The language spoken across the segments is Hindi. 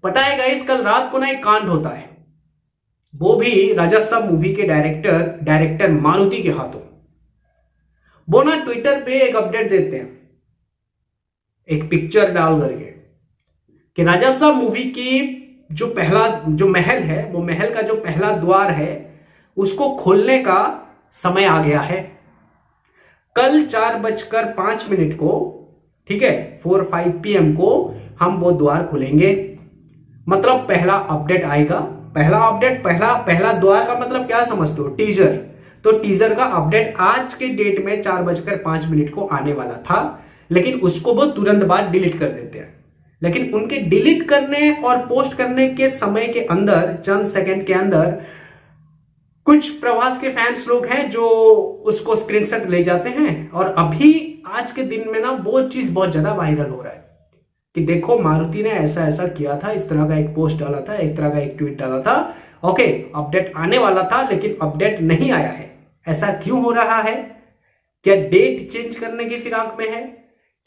पता है गाइस, कल रात को ना एक कांड होता है, वो भी राजस्व मूवी के डायरेक्टर मारुति के हाथों। वो ना ट्विटर पे एक अपडेट देते हैं, एक पिक्चर डाल करके कि राजस्व मूवी की जो महल है, वो महल का जो पहला द्वार है उसको खोलने का समय आ गया है। कल 4:05 को, ठीक है, 4-5 PM को हम वो द्वार खुलेंगे। मतलब पहला अपडेट आएगा। पहला द्वार का मतलब क्या समझते हो? टीजर। तो टीजर का अपडेट आज के डेट में 4:05 को आने वाला था, लेकिन उसको वो तुरंत बाद डिलीट कर देते हैं। लेकिन उनके डिलीट करने और पोस्ट करने के समय के अंदर, चंद सेकंड के अंदर, कुछ प्रभास के फैंस लोग हैं जो उसको स्क्रीनशॉट ले जाते हैं। और अभी आज के दिन में ना वो चीज बहुत ज्यादा वायरल हो रहा है कि देखो मारुति ने ऐसा ऐसा किया था, इस तरह का एक पोस्ट डाला था, इस तरह का एक ट्वीट डाला था। ओके, अपडेट आने वाला था लेकिन अपडेट नहीं आया है। ऐसा क्यों हो रहा है? क्या डेट चेंज करने की फिराक में है?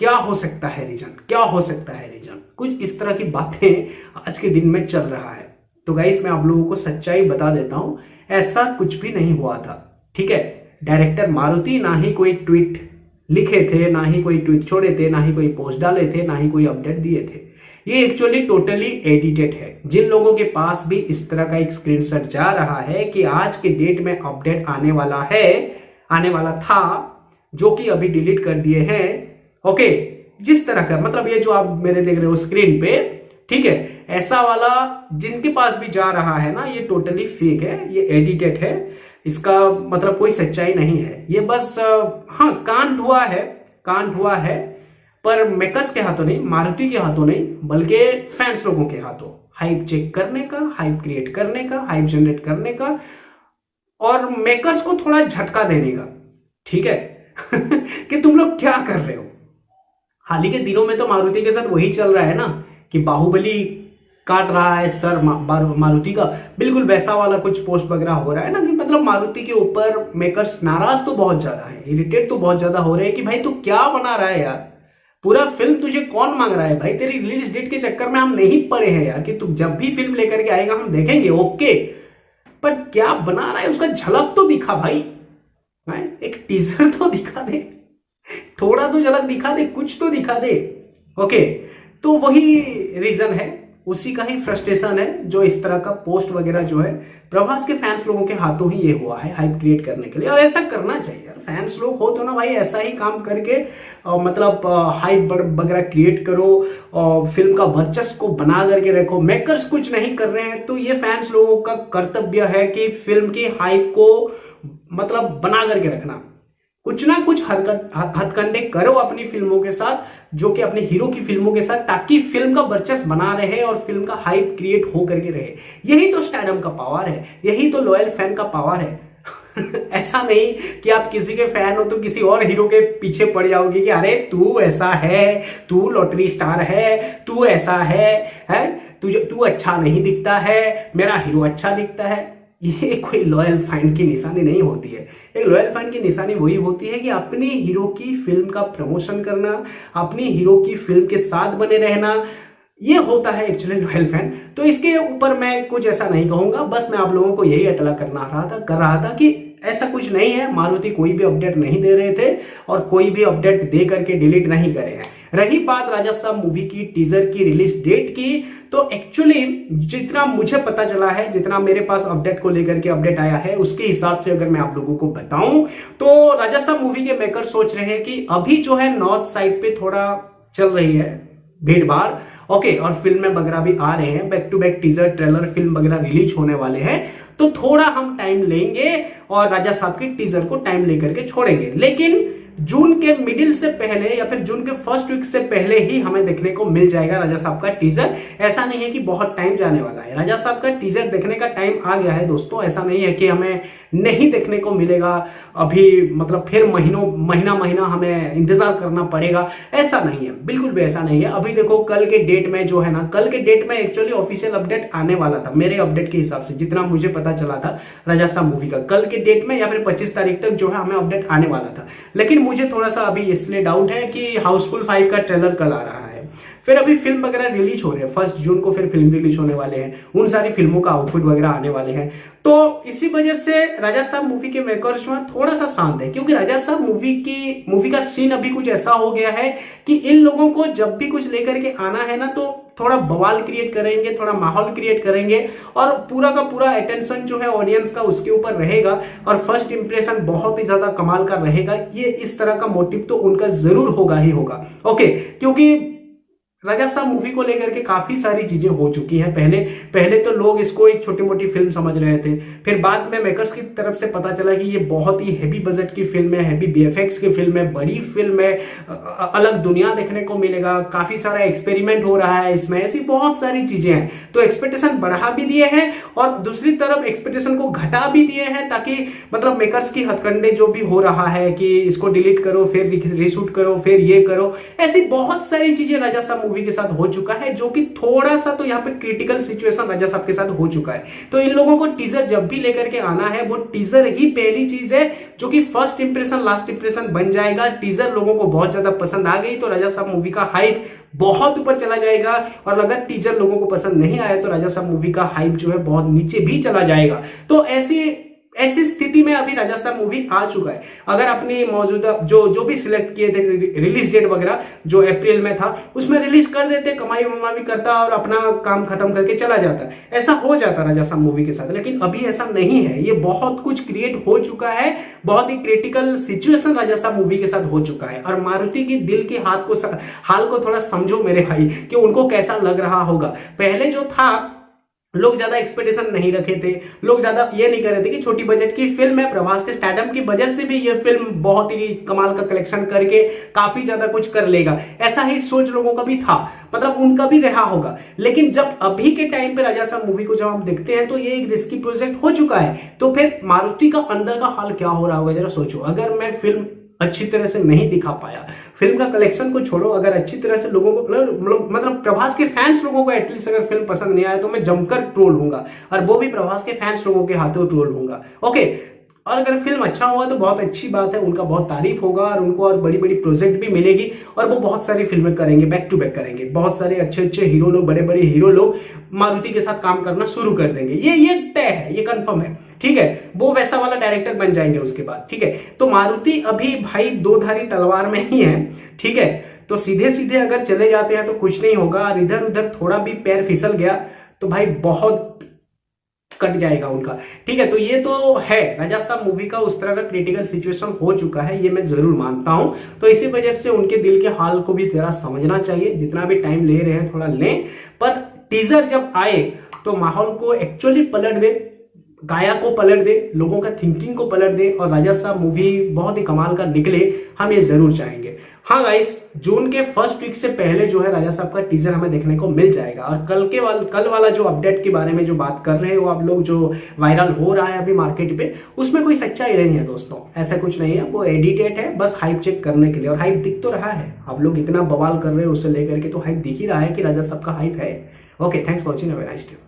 क्या हो सकता है रीजन? कुछ इस तरह की बातें आज के दिन में चल रहा है। तो गाइस, मैं आप लोगों को सच्चाई बता देता हूं, ऐसा कुछ भी नहीं हुआ था। ठीक है, डायरेक्टर मारुति ना ही कोई ट्वीट लिखे थे, ना ही कोई ट्वीट छोड़े थे, ना ही कोई पोस्ट डाले थे, ना ही कोई अपडेट दिए थे। ये एक्चुअली टोटली एडिटेड है। जिन लोगों के पास भी इस तरह का एक स्क्रीनशॉट जा रहा है कि आज के डेट में अपडेट आने वाला था, जो कि अभी डिलीट कर दिए हैं। ओके, जिस तरह का, मतलब ये जो आप मेरे देख रहे हो स्क्रीन पे, ठीक है, ऐसा वाला जिनके पास भी जा रहा है ना, ये टोटली फेक है, ये एडिटेड है। इसका मतलब कोई सच्चाई नहीं है। ये बस हाँ, कांड हुआ है, पर मेकर्स के हाथों नहीं, मारुति के हाथों नहीं, बल्कि फैंस लोगों के हाथों। हाइप चेक करने का, हाइप क्रिएट करने का, हाइप जनरेट करने का, और मेकर्स को थोड़ा झटका देने का। ठीक है कि तुम लोग क्या कर रहे हो। हाल ही के दिनों में तो मारुति के साथ वही चल रहा है ना कि बाहुबली काट रहा है सर मारुति का, बिल्कुल वैसा वाला कुछ पोस्ट वगैरह हो रहा है ना, कि मतलब मारुति के ऊपर मेकर्स नाराज तो बहुत ज्यादा है, इरिटेट तो बहुत ज्यादा हो रहे हैं कि भाई तू क्या बना रहा है यार, पूरा फिल्म तुझे कौन मांग रहा है भाई? तेरी रिलीज डेट के चक्कर में हम नहीं पड़े हैं यार, कि तू जब भी फिल्म लेकर के आएगा हम देखेंगे, ओके, पर क्या बना रहा है उसका झलक तो दिखा भाई। एक टीजर तो दिखा दे, थोड़ा तो झलक दिखा दे, कुछ तो दिखा दे। ओके, तो वही रीजन है, उसी का ही फ्रस्ट्रेशन है जो इस तरह का पोस्ट वगैरह जो है प्रभास के फैंस लोगों के हाथों ही ये हुआ है, हाइप क्रिएट करने के लिए। और ऐसा करना चाहिए यार, फैंस लोग हो तो ना भाई, ऐसा ही काम करके मतलब हाइप वगैरह क्रिएट करो और फिल्म का वर्चस्व को बना करके रखो। मेकर्स कुछ नहीं कर रहे हैं तो ये फैंस लोगों का कर्तव्य है कि फिल्म की हाइप को मतलब बना करके रखना। कुछ ना कुछ हथकंडे करो अपनी फिल्मों के साथ, जो कि अपने हीरो की फिल्मों के साथ, ताकि फिल्म का वर्चस्व बना रहे और फिल्म का हाइप क्रिएट हो करके रहे। यही तो स्टैडम का पावर है, यही तो लॉयल फैन का पावर है। ऐसा नहीं कि आप किसी के फैन हो तो किसी और हीरो के पीछे पड़ जाओगे कि अरे तू ऐसा है, तू लॉटरी स्टार है, तू ऐसा है तू अच्छा नहीं दिखता है, मेरा हीरो अच्छा दिखता है। ये कोई लॉयल फैन की निशानी नहीं होती है। एक लॉयल फैन की निशानी वही होती है कि अपनी हीरो की फिल्म का प्रमोशन करना, अपनी हीरो की फिल्म के साथ बने रहना, ये होता है एक्चुअली लॉयल फैन। तो इसके ऊपर मैं कुछ ऐसा नहीं कहूंगा, बस मैं आप लोगों को यही इतला कर रहा था कि ऐसा कुछ नहीं है। मारुति कोई भी अपडेट नहीं दे रहे थे और कोई भी अपडेट दे करके डिलीट नहीं करे हैं। रही बात राजस्व मूवी की टीजर की रिलीज डेट की, तो एक्चुअली जितना मुझे पता चला है, जितना मेरे पास अपडेट को लेकर के अपडेट आया है, उसके हिसाब से अगर मैं आप लोगों को बताऊं तो राजस्व मूवी के मेकर सोच रहे हैं कि अभी जो है नॉर्थ साइड पे थोड़ा चल रही है भीड़ भाड़, ओके, और फिल्में वगैरह भी आ रहे हैं, back to back teaser trailer film वगैरह रिलीज होने वाले हैं, तो थोड़ा हम टाइम लेंगे और राजा साहब के टीजर को टाइम लेकर के छोड़ेंगे। लेकिन जून के मिडिल से पहले या फिर जून के फर्स्ट वीक से पहले ही हमें देखने को मिल जाएगा राजा साहब का टीजर। ऐसा नहीं है कि बहुत टाइम जाने वाला है, राजा साहब का टीजर देखने का टाइम आ गया है दोस्तों। ऐसा नहीं है कि हमें नहीं देखने को मिलेगा अभी, मतलब फिर महीना हमें इंतजार करना पड़ेगा, ऐसा नहीं है, बिल्कुल भी ऐसा नहीं है। अभी देखो कल के डेट में जो है ना, कल के डेट में एक्चुअली ऑफिशियल अपडेट आने वाला था मेरे अपडेट के हिसाब से, जितना मुझे पता चला था राजा साहब मूवी का, कल के डेट में या फिर 25 तारीख तक जो है हमें अपडेट आने वाला था। लेकिन मुझे थोड़ा सा अभी इसलिए डाउट है कि हाउसफुल 5 का ट्रेलर कल आ रहा है, फिर अभी फिल्म वगैरह रिलीज हो रहे हैं, 1 जून को फिर फिल्म रिलीज होने वाले हैं, उन सारी फिल्मों का आउटपुट वगैरह आने वाले हैं। तो इसी वजह से राजा साहब मूवी के मेकर्स जो है थोड़ा सा शांत है, क्योंकि राजा साहब मूवी का सीन अभी कुछ ऐसा हो गया है कि इन लोगों को जब भी कुछ लेकर के आना है ना, तो थोड़ा बवाल क्रिएट करेंगे, थोड़ा माहौल क्रिएट करेंगे, और पूरा का पूरा अटेंशन जो है ऑडियंस का उसके ऊपर रहेगा, और फर्स्ट इंप्रेशन बहुत ही ज्यादा कमाल का रहेगा। ये इस तरह का मोटिव तो उनका जरूर होगा ही होगा। ओके, क्योंकि राजा साहब मूवी को लेकर के काफी सारी चीजें हो चुकी हैं। पहले तो लोग इसको एक छोटी मोटी फिल्म समझ रहे थे, फिर बाद में मेकर्स की तरफ से पता चला कि ये बहुत ही हैवी बजट की फिल्म है, हैवी बीएफएक्स की फिल्म है, बड़ी फिल्म है, अलग दुनिया देखने को मिलेगा, काफी सारा एक्सपेरिमेंट हो रहा है इसमें, ऐसी बहुत सारी चीजें हैं। तो एक्सपेक्टेशन बढ़ा भी दिए हैं और दूसरी तरफ एक्सपेक्टेशन को घटा भी दिए हैं, ताकि मतलब मेकर्स की हथकंडे जो भी हो रहा है कि इसको डिलीट करो, फिर रीशूट करो, फिर ये करो, ऐसी बहुत सारी चीजें राजा साहब मूवी के साथ हो चुका है, जो कि थोड़ा सा तो यहाँ पे क्रिटिकल सिचुएशन राजा साहब के साथ हो चुका है। तो इन लोगों को टीजर जब भी लेकर के आना है, वो टीजर ही पहली चीज है जो कि फर्स्ट इंप्रेशन लास्ट इंप्रेशन बन जाएगा। टीजर लोगों को बहुत ज्यादा पसंद आ गई तो राजा साहब मूवी का हाइप बहुत ऊपर चला जाएगा, और अगर टीजर लोगों को पसंद नहीं आया तो राजा साहब मूवी का हाइप जो है बहुत नीचे भी चला जाएगा। तो ऐसी स्थिति में अभी राजा साहब मूवी आ चुका है। अगर अपनी मौजूदा जो भी सिलेक्ट किए थे रिलीज डेट वगैरह, जो अप्रैल में था, उसमें रिलीज कर देते, कमाई वमाई करता और अपना काम खत्म करके चला जाता, ऐसा हो जाता राजा साहब मूवी के साथ। लेकिन अभी ऐसा नहीं है, ये बहुत कुछ क्रिएट हो चुका है, बहुत ही क्रिटिकल सिचुएशन राजा साहब मूवी के साथ हो चुका है। और मारुति की दिल के हाल को थोड़ा समझो मेरे भाई, कि उनको कैसा लग रहा होगा। पहले जो था, लोग ज्यादा एक्सपेक्टेशन नहीं रखे थे, लोग ज्यादा ये नहीं कर रहे थे कि छोटी बजट की फिल्म है, प्रभास के स्टैडम की वजह से भी ये फिल्म बहुत ही कमाल का कलेक्शन करके काफी ज्यादा कुछ कर लेगा, ऐसा ही सोच लोगों का भी था, मतलब उनका भी रहा होगा। लेकिन जब अभी के टाइम पे राजा साहब मूवी को जब हम देखते हैं तो ये एक रिस्की प्रोजेक्ट हो चुका है। तो फिर मारुति का अंदर का हाल क्या हो रहा होगा, जरा सोचो। अगर मैं फिल्म अच्छी तरह से नहीं दिखा पाया, फिल्म का कलेक्शन को छोड़ो, अगर अच्छी तरह से लोगों को मतलब प्रभास के फैंस लोगों को एटलीस्ट अगर फिल्म पसंद नहीं आया तो मैं जमकर ट्रोल हूंगा, और वो भी प्रभास के फैंस लोगों के हाथों ट्रोल हूंगा। ओके, और अगर फिल्म अच्छा हुआ तो बहुत अच्छी बात है, उनका बहुत तारीफ होगा और उनको और बड़ी बड़ी प्रोजेक्ट भी मिलेगी, और वो बहुत सारी फिल्में करेंगे, बैक टू बैक करेंगे। बहुत सारे अच्छे अच्छे हीरो लोग, बड़े बड़े हीरो लोग मारुति के साथ काम करना शुरू कर देंगे, ये तय है, ये कंफर्म है, ठीक है। वो वैसा वाला डायरेक्टर बन जाएंगे उसके बाद, ठीक है। तो मारुति अभी भाई दो धारी तलवार में ही है, ठीक है। तो सीधे सीधे अगर चले जाते हैं तो कुछ नहीं होगा, और इधर उधर थोड़ा भी पैर फिसल गया तो भाई बहुत कट जाएगा उनका, ठीक है। तो ये तो है, राजा साहब मूवी का उस तरह का क्रिटिकल सिचुएशन हो चुका है, ये मैं जरूर मानता हूं। तो इसी वजह से उनके दिल के हाल को भी जरा समझना चाहिए, जितना भी टाइम ले रहे हैं थोड़ा लें, पर टीजर जब आए तो माहौल को एक्चुअली पलट दे, गाया को पलट दे, लोगों का थिंकिंग को पलट दे, और राजा साहब मूवी बहुत ही कमाल का निकले, हम ये जरूर चाहेंगे। हाँ गाइस, जून के फर्स्ट वीक से पहले जो है राजा साहब का टीजर हमें देखने को मिल जाएगा। और कल वाला जो अपडेट के बारे में जो बात कर रहे हो आप लोग, जो वायरल हो रहा है अभी मार्केट पे, उसमें कोई सच्चाई नहीं है दोस्तों, ऐसा कुछ नहीं है, वो एडिटेड है बस हाइप चेक करने के लिए। और हाइप दिख तो रहा है, आप लोग इतना बवाल कर रहे हो उससे लेकर के, तो हाइप दिख ही रहा है कि राजा साहब का हाइप है। Okay, thanks for watching, have a nice day.